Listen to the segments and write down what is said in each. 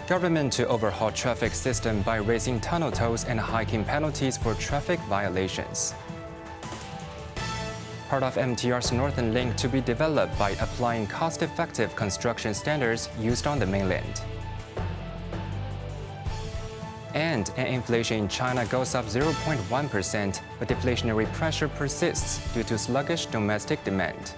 Government to overhaul traffic system by raising tunnel tolls and hiking penalties for traffic violations. Part of MTR's Northern Link to be developed by applying cost-effective construction standards used on the mainland. And inflation in China goes up 0.1%, but deflationary pressure persists due to sluggish domestic demand.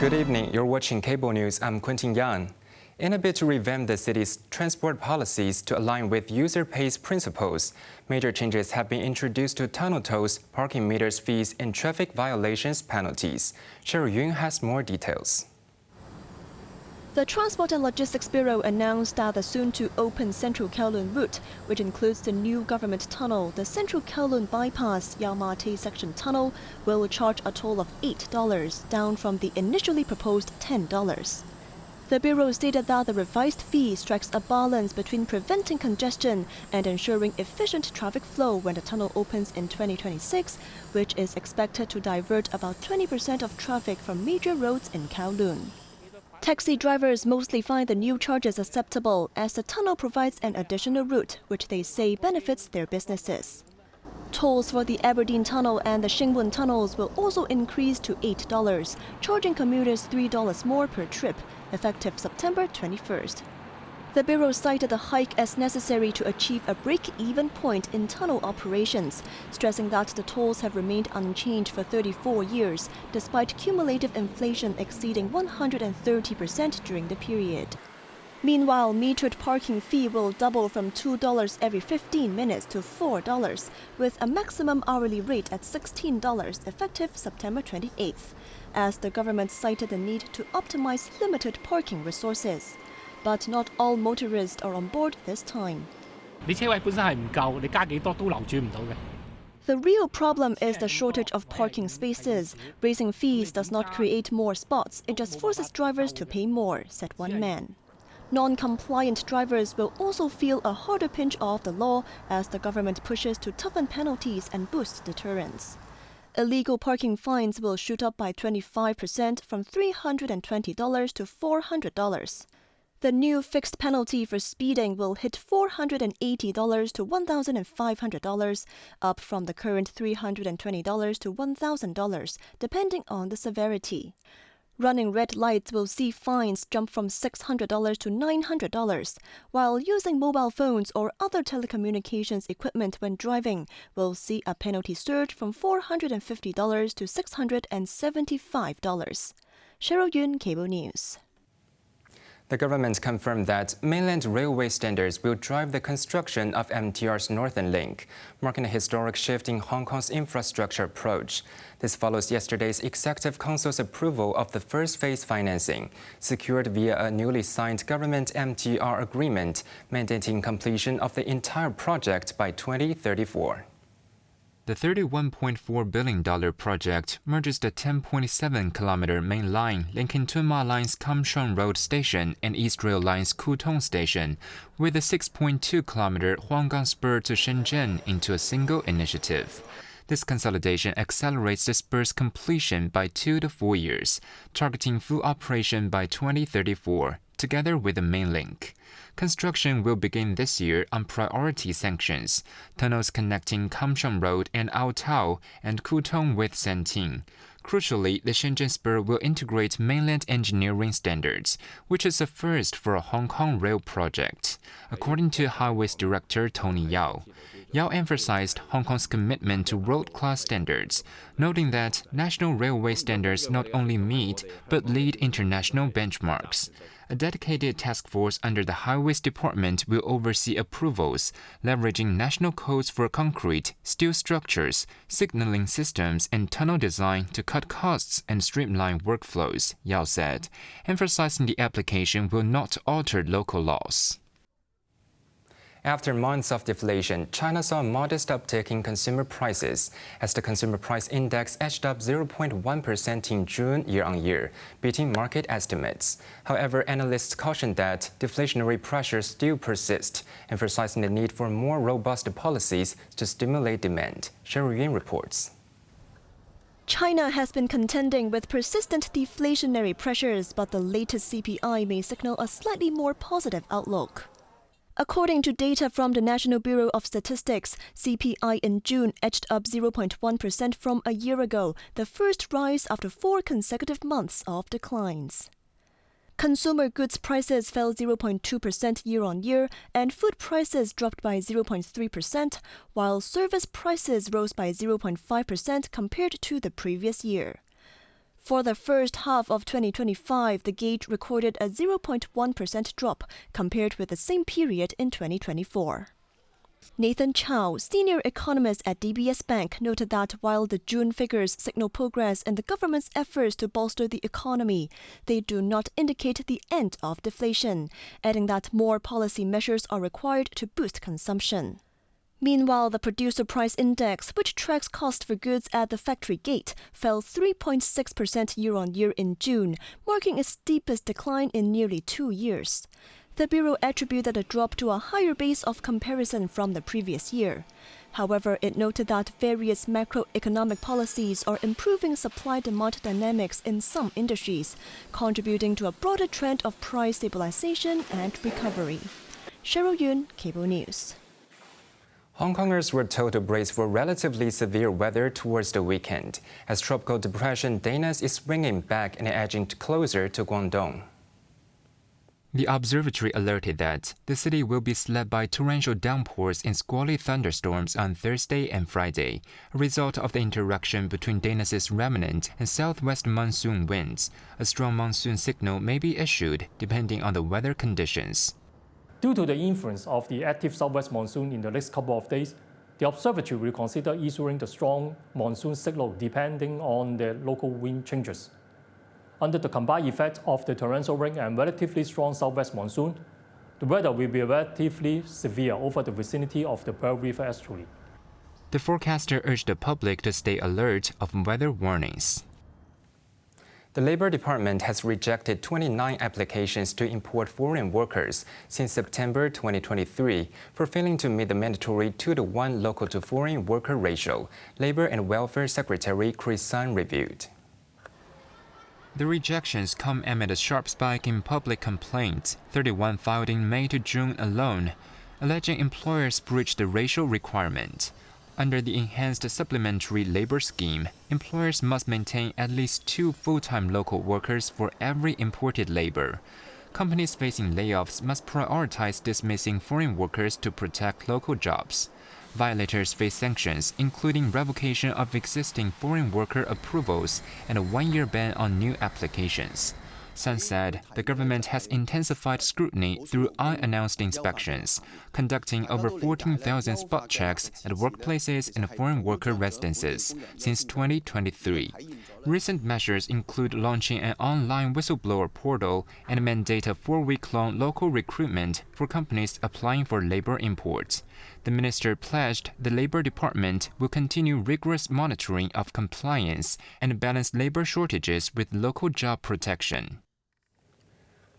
Good evening, you're watching Cable News. I'm Quentin Yang. In a bid to revamp the city's transport policies to align with user pays principles, major changes have been introduced to tunnel tolls, parking meters fees, and traffic violations penalties. Cheryl Yun has more details. The Transport and Logistics Bureau announced that the soon-to-open Central Kowloon route, which includes the new government tunnel, the Central Kowloon Bypass Yaomate Section Tunnel, will charge a toll of $8, down from the initially proposed $10. The Bureau stated that the revised fee strikes a balance between preventing congestion and ensuring efficient traffic flow when the tunnel opens in 2026, which is expected to divert about 20% of traffic from major roads in Kowloon. Taxi drivers mostly find the new charges acceptable as the tunnel provides an additional route, which they say benefits their businesses. Tolls for the Aberdeen Tunnel and the Shingwon tunnels will also increase to $8, charging commuters $3 more per trip, effective September 21st. The Bureau cited the hike as necessary to achieve a break-even point in tunnel operations, stressing that the tolls have remained unchanged for 34 years, despite cumulative inflation exceeding 130% during the period. Meanwhile, metered parking fee will double from $2 every 15 minutes to $4, with a maximum hourly rate at $16 effective September 28th, as the government cited the need to optimize limited parking resources. But not all motorists are on board this time. The real problem is the shortage of parking spaces. Raising fees does not create more spots, it just forces drivers to pay more, said one man. Non-compliant drivers will also feel a harder pinch of the law as the government pushes to toughen penalties and boost deterrence. Illegal parking fines will shoot up by 25% from $320 to $400. The new fixed penalty for speeding will hit $480 to $1,500, up from the current $320 to $1,000, depending on the severity. Running red lights will see fines jump from $600 to $900, while using mobile phones or other telecommunications equipment when driving will see a penalty surge from $450 to $675. Cheryl Yun, Cable News. The government confirmed that mainland railway standards will drive the construction of MTR's Northern Link, marking a historic shift in Hong Kong's infrastructure approach. This follows yesterday's Executive Council's approval of the first phase financing, secured via a newly signed government MTR agreement, mandating completion of the entire project by 2034. The $31.4 billion project merges the 10.7-kilometer main line linking Tuen Ma Line's Kam Shan Road Station and East Rail Line's Kwu Tung Station with the 6.2-kilometer Huanggang Spur to Shenzhen into a single initiative. This consolidation accelerates the spur's completion by 2 to 4 years, targeting full operation by 2034, together with the main link. Construction will begin this year on priority sections, tunnels connecting Kam Shan Road and Ao Tau and Kwu Tung with Santing. Crucially, the Shenzhen Spur will integrate mainland engineering standards, which is a first for a Hong Kong rail project, according to Highways Director Tony Yao. Yao emphasized Hong Kong's commitment to world-class standards, noting that national railway standards not only meet but lead international benchmarks. A dedicated task force under the Highways Department will oversee approvals, leveraging national codes for concrete, steel structures, signaling systems, and tunnel design to cut costs and streamline workflows, Yao said, emphasizing the application will not alter local laws. After months of deflation, China saw a modest uptick in consumer prices as the consumer price index edged up 0.1% in June year-on-year, beating market estimates. However, analysts cautioned that deflationary pressures still persist, emphasizing the need for more robust policies to stimulate demand. Cheryl Yun reports. China has been contending with persistent deflationary pressures, but the latest CPI may signal a slightly more positive outlook. According to data from the National Bureau of Statistics, CPI in June edged up 0.1% from a year ago, the first rise after 4 consecutive months of declines. Consumer goods prices fell 0.2% year-on-year, and food prices dropped by 0.3%, while service prices rose by 0.5% compared to the previous year. For the first half of 2025, the gauge recorded a 0.1% drop compared with the same period in 2024. Nathan Chow, senior economist at DBS Bank, noted that while the June figures signal progress in the government's efforts to bolster the economy, they do not indicate the end of deflation, adding that more policy measures are required to boost consumption. Meanwhile, the producer price index, which tracks cost for goods at the factory gate, fell 3.6% year-on-year in June, marking its steepest decline in nearly 2 years. The Bureau attributed the drop to a higher base of comparison from the previous year. However, it noted that various macroeconomic policies are improving supply-demand dynamics in some industries, contributing to a broader trend of price stabilization and recovery. Cheryl Yun, Cable News. Hong Kongers were told to brace for relatively severe weather towards the weekend, as Tropical Depression Danius is swinging back and edging closer to Guangdong. The observatory alerted that the city will be slapped by torrential downpours and squally thunderstorms on Thursday and Friday, a result of the interaction between Danius's remnant and southwest monsoon winds. A strong monsoon signal may be issued depending on the weather conditions. Due to the influence of the active southwest monsoon in the next couple of days, the observatory will consider issuing the strong monsoon signal depending on the local wind changes. Under the combined effect of the torrential rain and relatively strong southwest monsoon, the weather will be relatively severe over the vicinity of the Pearl River estuary. The forecaster urged the public to stay alert of weather warnings. The Labor Department has rejected 29 applications to import foreign workers since September 2023 for failing to meet the mandatory 2-to-1 local-to-foreign worker ratio, Labor and Welfare Secretary Chris Sun reviewed. The rejections come amid a sharp spike in public complaints, 31 filed in May to June alone, alleging employers breached the ratio requirement. Under the enhanced supplementary labor scheme, employers must maintain at least 2 full-time local workers for every imported labor. Companies facing layoffs must prioritize dismissing foreign workers to protect local jobs. Violators face sanctions, including revocation of existing foreign worker approvals and a 1-year ban on new applications. Sun said the government has intensified scrutiny through unannounced inspections, conducting over 14,000 spot checks at workplaces and foreign worker residences since 2023. Recent measures include launching an online whistleblower portal and mandate a 4-week-long local recruitment for companies applying for labor imports. The minister pledged the Labor Department will continue rigorous monitoring of compliance and balance labor shortages with local job protection.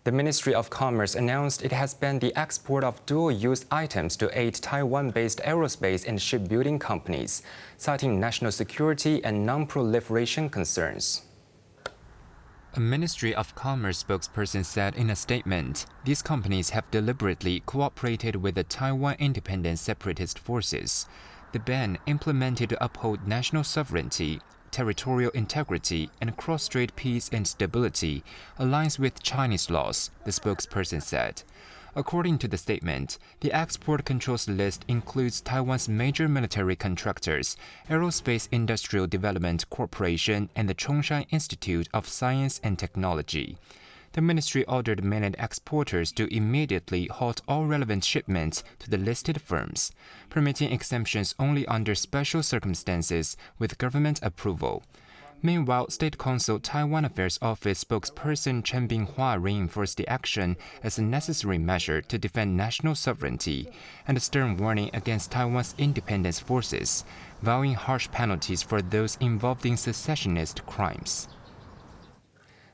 The Ministry of Commerce announced it has banned the export of dual-use items to 8 Taiwan-based aerospace and shipbuilding companies, citing national security and non-proliferation concerns. A Ministry of Commerce spokesperson said in a statement, these companies have deliberately cooperated with the Taiwan independent separatist forces. The ban, implemented to uphold national sovereignty, territorial integrity, and cross-strait peace and stability, aligns with Chinese laws, the spokesperson said. According to the statement, the export controls list includes Taiwan's major military contractors, Aerospace Industrial Development Corporation, and the Chongshan Institute of Science and Technology. The ministry ordered mainland exporters to immediately halt all relevant shipments to the listed firms, permitting exemptions only under special circumstances with government approval. Meanwhile, State Council Taiwan Affairs Office spokesperson Chen Binghua reinforced the action as a necessary measure to defend national sovereignty and a stern warning against Taiwan's independence forces, vowing harsh penalties for those involved in secessionist crimes.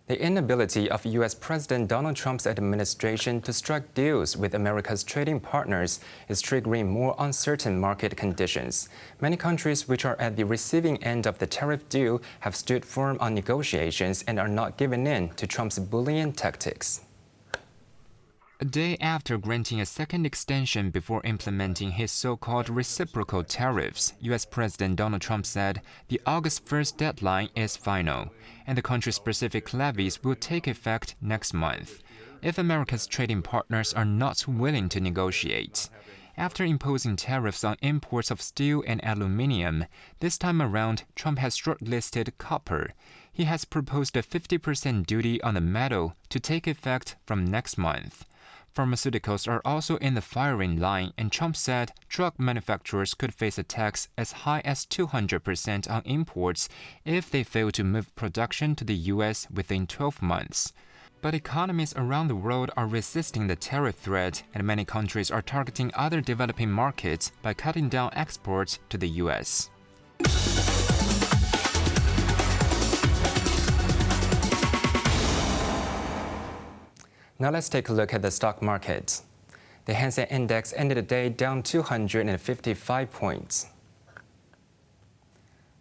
The inability of U.S. President Donald Trump's administration to strike deals with America's trading partners is triggering more uncertain market conditions. Many countries which are at the receiving end of the tariff deal have stood firm on negotiations and are not giving in to Trump's bullying tactics. A day after granting a second extension before implementing his so-called reciprocal tariffs, U.S. President Donald Trump said the August 1st deadline is final, and the country-specific levies will take effect next month if America's trading partners are not willing to negotiate. After imposing tariffs on imports of steel and aluminum, this time around, Trump has shortlisted copper. He has proposed a 50% duty on the metal to take effect from next month. Pharmaceuticals are also in the firing line, and Trump said drug manufacturers could face a tax as high as 200% on imports if they fail to move production to the U.S. within 12 months. But economies around the world are resisting the tariff threat, and many countries are targeting other developing markets by cutting down exports to the U.S. Now let's take a look at the stock market. The Hang Seng Index ended the day down 255 points.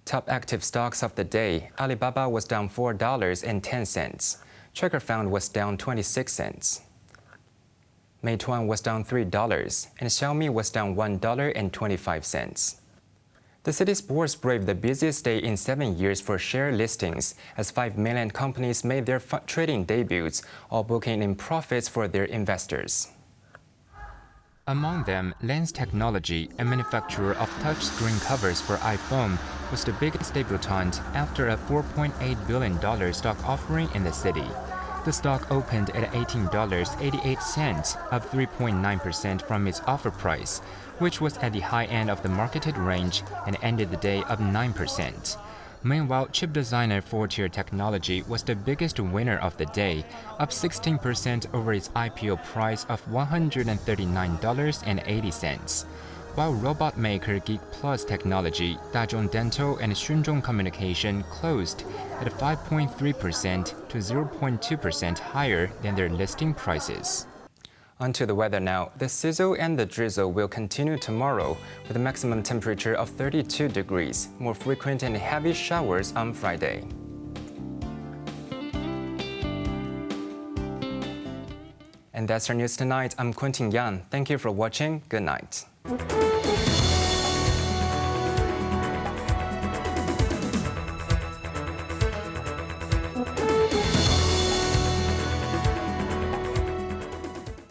Top active stocks of the day: Alibaba was down $4.10. Checker Fund was down 26 cents. Meituan was down $3, and Xiaomi was down $1.25. The city's bourse braved the busiest day in 7 years for share listings, as 5 mainland companies made their trading debuts, all booking in profits for their investors. Among them, Lens Technology, a manufacturer of touchscreen covers for iPhone, was the biggest debutant after a $4.8 billion stock offering in the city. The stock opened at $18.88, up 3.9% from its offer price, which was at the high end of the marketed range, and ended the day up 9%. Meanwhile, chip designer Fortier Technology was the biggest winner of the day, up 16% over its IPO price of $139.80. While robot maker Geek Plus Technology, Dazhong Dental, and Shunzhong Communication closed at 5.3% to 0.2% higher than their listing prices. Onto the weather now. The sizzle and the drizzle will continue tomorrow, with a maximum temperature of 32 degrees, more frequent and heavy showers on Friday. And that's our news tonight. I'm Quentin Yang. Thank you for watching. Good night.